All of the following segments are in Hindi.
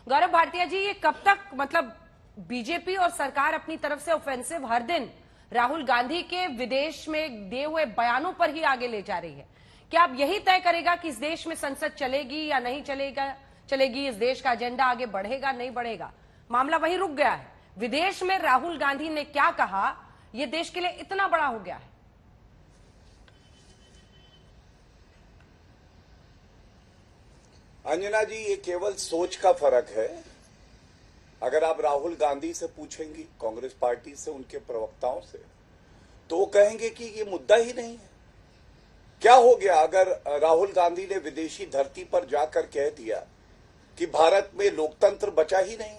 गौरव भाटिया जी, ये कब तक मतलब बीजेपी और सरकार अपनी तरफ से ऑफेंसिव हर दिन राहुल गांधी के विदेश में दिए हुए बयानों पर ही आगे ले जा रही है? क्या अब यही तय करेगा कि इस देश में संसद चलेगी या नहीं चलेगी, इस देश का एजेंडा आगे बढ़ेगा नहीं बढ़ेगा? मामला वहीं रुक गया है। विदेश में राहुल गांधी ने क्या कहा, यह देश के लिए इतना बड़ा हो गया है। अंजना जी, ये केवल सोच का फर्क है। अगर आप राहुल गांधी से पूछेंगी, कांग्रेस पार्टी से, उनके प्रवक्ताओं से, तो वो कहेंगे कि ये मुद्दा ही नहीं है। क्या हो गया अगर राहुल गांधी ने विदेशी धरती पर जाकर कह दिया कि भारत में लोकतंत्र बचा ही नहीं?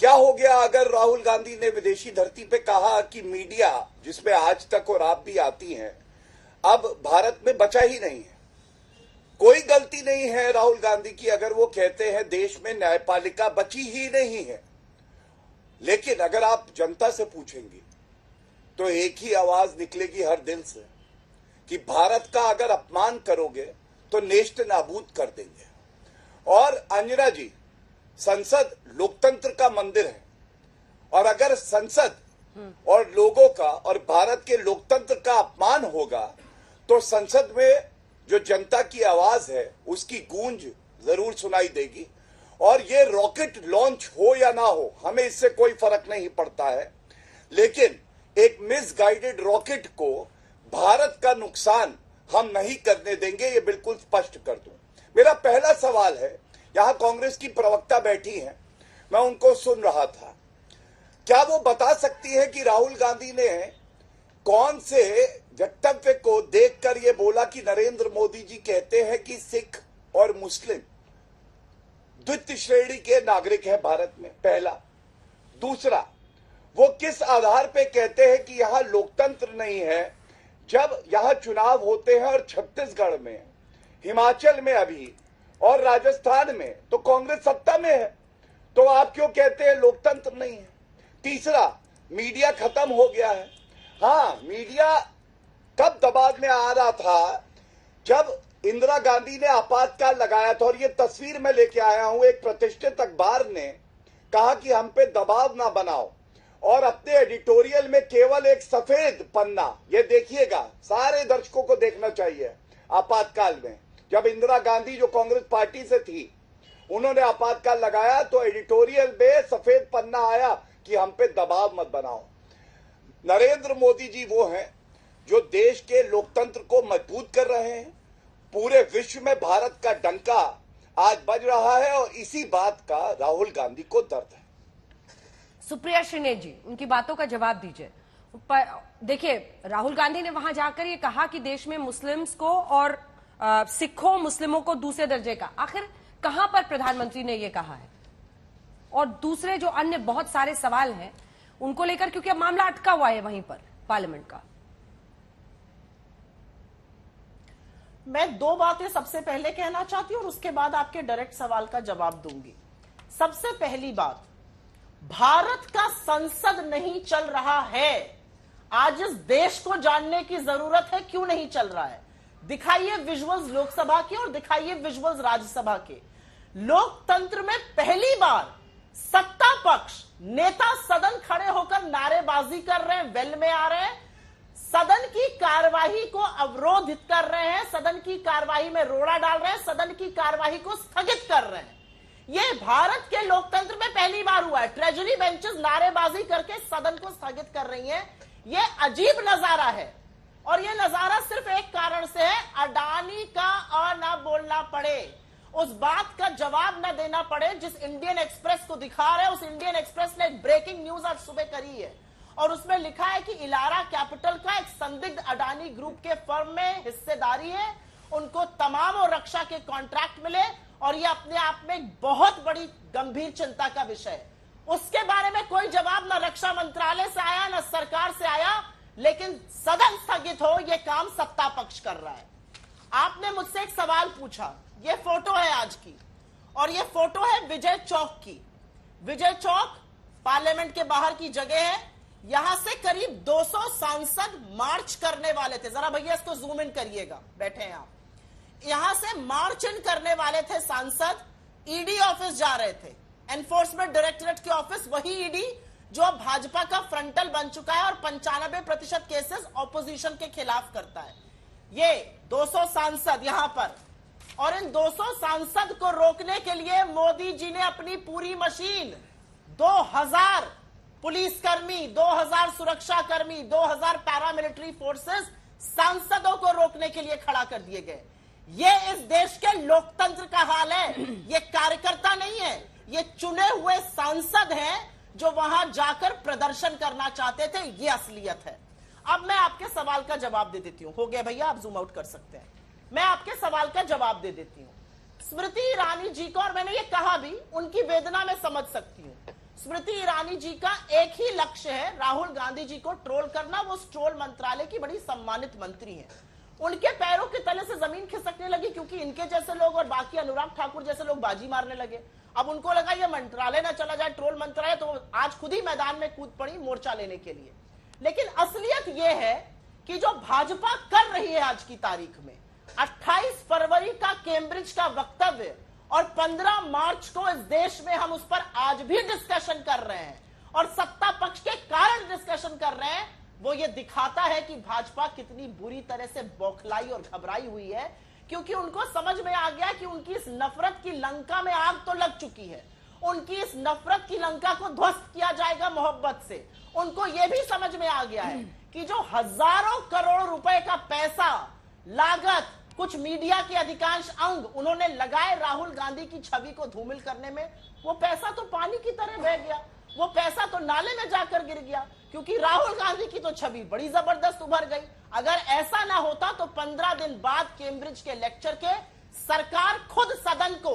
क्या हो गया अगर राहुल गांधी ने विदेशी धरती पे कहा कि मीडिया, जिसमें आज तक और आप भी आती हैं, अब भारत में बचा ही नहीं है? कोई गलती नहीं है राहुल गांधी की अगर वो कहते हैं देश में न्यायपालिका बची ही नहीं है। लेकिन अगर आप जनता से पूछेंगे तो एक ही आवाज निकलेगी हर दिल से कि भारत का अगर अपमान करोगे तो नेस्त नाबूद कर देंगे। और अंजना जी, संसद लोकतंत्र का मंदिर है, और अगर संसद और लोगों का और भारत के लोकतंत्र का अपमान होगा तो संसद में जो जनता की आवाज है उसकी गूंज जरूर सुनाई देगी। और ये रॉकेट लॉन्च हो या ना हो, हमें इससे कोई फर्क नहीं पड़ता है, लेकिन एक मिसगाइडेड रॉकेट को भारत का नुकसान हम नहीं करने देंगे, ये बिल्कुल स्पष्ट कर दूं। मेरा पहला सवाल है, यहां कांग्रेस की प्रवक्ता बैठी हैं, मैं उनको सुन रहा था, क्या वो बता सकती है कि राहुल गांधी ने कौन से वक्तव्य को देखकर ये बोला कि नरेंद्र मोदी जी कहते हैं कि सिख और मुस्लिम द्वितीय श्रेणी के नागरिक हैं भारत में? पहला। दूसरा, वो किस आधार पे कहते हैं कि यहां लोकतंत्र नहीं है जब यहां चुनाव होते हैं और छत्तीसगढ़ में, हिमाचल में अभी और राजस्थान में तो कांग्रेस सत्ता में है, तो आप क्यों कहते हैं लोकतंत्र नहीं है? तीसरा, मीडिया खत्म हो गया है। हाँ, मीडिया कब दबाव में आ रहा था? जब इंदिरा गांधी ने आपातकाल लगाया था, और ये तस्वीर मैं लेके आया हूं, एक प्रतिष्ठित अखबार ने कहा कि हम पे दबाव ना बनाओ, और अपने एडिटोरियल में केवल एक सफेद पन्ना, ये देखिएगा, सारे दर्शकों को देखना चाहिए, आपातकाल में जब इंदिरा गांधी जो कांग्रेस पार्टी से थी, उन्होंने आपातकाल लगाया तो एडिटोरियल में सफेद पन्ना आया कि हम पे दबाव मत बनाओ। नरेंद्र मोदी जी वो हैं जो देश के लोकतंत्र को मजबूत कर रहे हैं। पूरे विश्व में भारत का डंका आज बज रहा है, और इसी बात का राहुल गांधी को दर्द है। सुप्रिया श्रीने जी, उनकी बातों का जवाब दीजिए। देखिए, राहुल गांधी ने वहां जाकर ये कहा कि देश में मुस्लिम्स को और सिखों मुस्लिमों को दूसरे दर्जे का, आखिर कहां पर प्रधानमंत्री ने ये कहा है? और दूसरे जो अन्य बहुत सारे सवाल हैं उनको लेकर, क्योंकि अब मामला अटका हुआ है वहीं पर पार्लियामेंट का। मैं दो बातें सबसे पहले कहना चाहती हूं और उसके बाद आपके डायरेक्ट सवाल का जवाब दूंगी। सबसे पहली बात, भारत का संसद नहीं चल रहा है। आज इस देश को जानने की जरूरत है क्यों नहीं चल रहा है। दिखाइए विजुअल्स लोकसभा के और दिखाइए विजुअल्स राज्यसभा के। लोकतंत्र में पहली बार सत्ता पक्ष नेता सदन खड़े होकर नारेबाजी कर रहे हैं, वेल में आ रहे हैं, सदन की कार्यवाही को अवरोधित कर रहे हैं, सदन की कार्यवाही में रोड़ा डाल रहे हैं, सदन की कार्यवाही को स्थगित कर रहे हैं। यह भारत के लोकतंत्र में पहली बार हुआ है। ट्रेजरी बेंचेस नारेबाजी करके सदन को स्थगित कर रही हैं। यह अजीब नजारा है, और यह नजारा सिर्फ एक कारण से है, अडानी का ना बोलना पड़े, उस बात का जवाब न देना पड़े जिस इंडियन एक्सप्रेस को दिखा रहे हैं। उस इंडियन एक्सप्रेस ने एक ब्रेकिंग न्यूज आज सुबह करी है, और उसमें लिखा है कि इलारा कैपिटल का एक संदिग्ध अडानी ग्रुप के फर्म में हिस्सेदारी है, उनको तमाम और रक्षा के कॉन्ट्रैक्ट मिले, और यह अपने आप में एक बहुत बड़ी गंभीर चिंता का विषय है। उसके बारे में कोई जवाब न रक्षा मंत्रालय से आया न सरकार से आया, लेकिन सदन स्थगित हो यह काम सत्ता पक्ष कर रहा है। आपने मुझसे एक सवाल पूछा, यह फोटो है आज की, और यह फोटो है विजय चौक की। विजय चौक पार्लियामेंट के बाहर की जगह है। यहां से करीब 200 सांसद मार्च करने वाले थे। जरा भैया इसको जूम इन करिएगा, बैठे हैं आप। यहां से मार्च इन करने वाले थे सांसद, ईडी ऑफिस जा रहे थे, एनफोर्समेंट डायरेक्टरेट के ऑफिस, वही ईडी जो अब भाजपा का फ्रंटल बन चुका है और 95% केसेस ऑपोजिशन के खिलाफ करता है। ये 200 सांसद यहां पर, और इन 200 सांसद को रोकने के लिए मोदी जी ने अपनी पूरी मशीन, 2000 पुलिसकर्मी, 2000 सुरक्षाकर्मी, 2000 पैरामिलिट्री फोर्सेस सांसदों को रोकने के लिए खड़ा कर दिए गए। ये इस देश के लोकतंत्र का हाल है। ये कार्यकर्ता नहीं है, ये चुने हुए सांसद हैं जो वहां जाकर प्रदर्शन करना चाहते थे। ये असलियत है। अब मैं आपके सवाल का जवाब दे देती हूं। हो गया भैया, आप जूम आउट कर सकते हैं। मैं आपके सवाल का जवाब दे देती हूं। स्मृति ईरानी जी को, और मैंने ये कहा भी, उनकी वेदना मैं समझ सकती हूं। स्मृति ईरानी जी का एक ही लक्ष्य है, राहुल गांधी जी को ट्रोल करना। वो ट्रोल मंत्रालय की बड़ी सम्मानित मंत्री हैं। उनके पैरों के तले से जमीन खिसकने लगी क्योंकि इनके जैसे लोग और बाकी अनुराग ठाकुर जैसे लोग बाजी मारने लगे। अब उनको लगा ये मंत्रालय ना चला जाए, ट्रोल मंत्रालय, तो आज खुद ही मैदान में कूद पड़ी मोर्चा लेने के लिए। लेकिन असलियत यह है कि जो भाजपा कर रही है आज की तारीख में, 28 फरवरी का कैम्ब्रिज का वक्तव्य और 15 मार्च को इस देश में हम उस पर आज भी डिस्कशन कर रहे हैं और सत्ता पक्ष के कारण डिस्कशन कर रहे हैं, वो ये दिखाता है कि भाजपा कितनी बुरी तरह से बौखलाई और घबराई हुई है। क्योंकि उनको समझ में आ गया कि उनकी इस नफरत की लंका में आग तो लग चुकी है, उनकी इस नफरत की लंका को ध्वस्त किया जाएगा मोहब्बत से। उनको यह भी समझ में आ गया है कि जो हजारों करोड़ रुपए का पैसा, लागत, कुछ मीडिया के अधिकांश अंग उन्होंने लगाए राहुल गांधी की छवि को धूमिल करने में, वो पैसा तो पानी की तरह बह गया, वो पैसा तो नाले में जाकर गिर गया। क्योंकि राहुल गांधी की तो छवि बड़ी जबरदस्त उभर गई। अगर ऐसा ना होता तो 15 दिन बाद कैम्ब्रिज के लेक्चर के सरकार खुद सदन को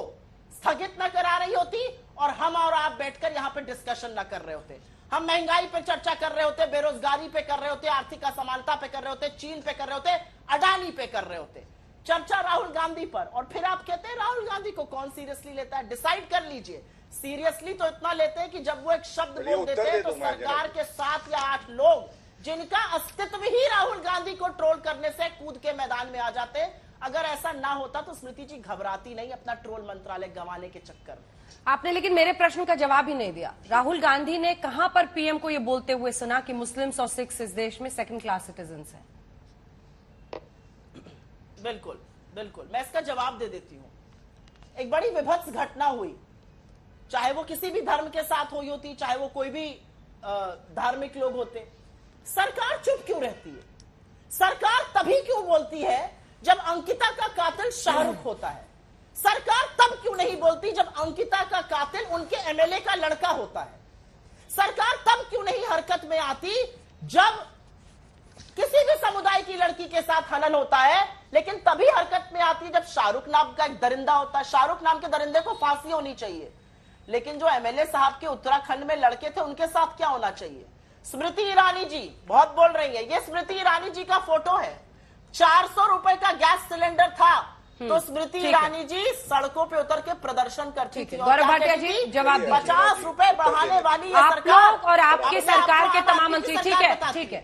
स्थगित न करा रही होती और हम और आप बैठकर यहां पे डिस्कशन न कर रहे होते। हम महंगाई पे चर्चा कर रहे होते, बेरोजगारी पे कर रहे होते, आर्थिक असमानता पे कर रहे होते, चीन पे कर रहे होते, अडानी पे कर रहे होते। चर्चा राहुल गांधी पर, और फिर आप कहते हैं राहुल गांधी को कौन सीरियसली लेता है। डिसाइड कर लीजिए, सीरियसली तो इतना लेते हैं कि जब वो एक शब्द बोल देते हैं तो सरकार के 7 या 8 लोग जिनका अस्तित्व ही राहुल गांधी को ट्रोल करने से कूद के मैदान में आ जाते। अगर ऐसा ना होता तो स्मृति जी घबराती नहीं अपना ट्रोल मंत्रालय गंवाने के चक्कर में। आपने लेकिन मेरे प्रश्न का जवाब ही नहीं दिया। राहुल गांधी ने कहां पर पीएम को यह बोलते हुए सुना कि मुस्लिम्स और सिख्स इस देश में सेकंड क्लास सिटीजन्स हैं? बिल्कुल बिल्कुल, मैं इसका जवाब दे देती हूं। एक बड़ी विभत्स घटना हुई, चाहे वो किसी भी धर्म के साथ हुई होती, चाहे वो कोई भी धार्मिक लोग होते। सरकार चुप क्यों रहती है? सरकार तभी क्यों बोलती है जब अंकिता का कातिल शाहरुख होता है? सरकार तब क्यों नहीं बोलती जब अंकिता का कातिल उनके एमएलए का लड़का होता है? सरकार तब क्यों नहीं हरकत में आती जब किसी भी समुदाय की लड़की के साथ हनन होता है? लेकिन तभी हरकत में आती है जब शाहरुख नाम का एक दरिंदा होता है। शाहरुख नाम के दरिंदे को फांसी होनी चाहिए, लेकिन जो एमएलए साहब के उत्तराखंड में लड़के थे उनके साथ क्या होना चाहिए? स्मृति ईरानी जी बहुत बोल रही है, ये स्मृति ईरानी जी का फोटो है। 400 रुपए का गैस सिलेंडर था तो स्मृति ईरानी जी सड़कों पे उतर के प्रदर्शन करती थी। गौरव भाटिया जी जवाब दीजिए। 50 रुपए बढ़ाने वाली आप लोग और आपकी सरकार के तमाम मंत्री, ठीक है ठीक है।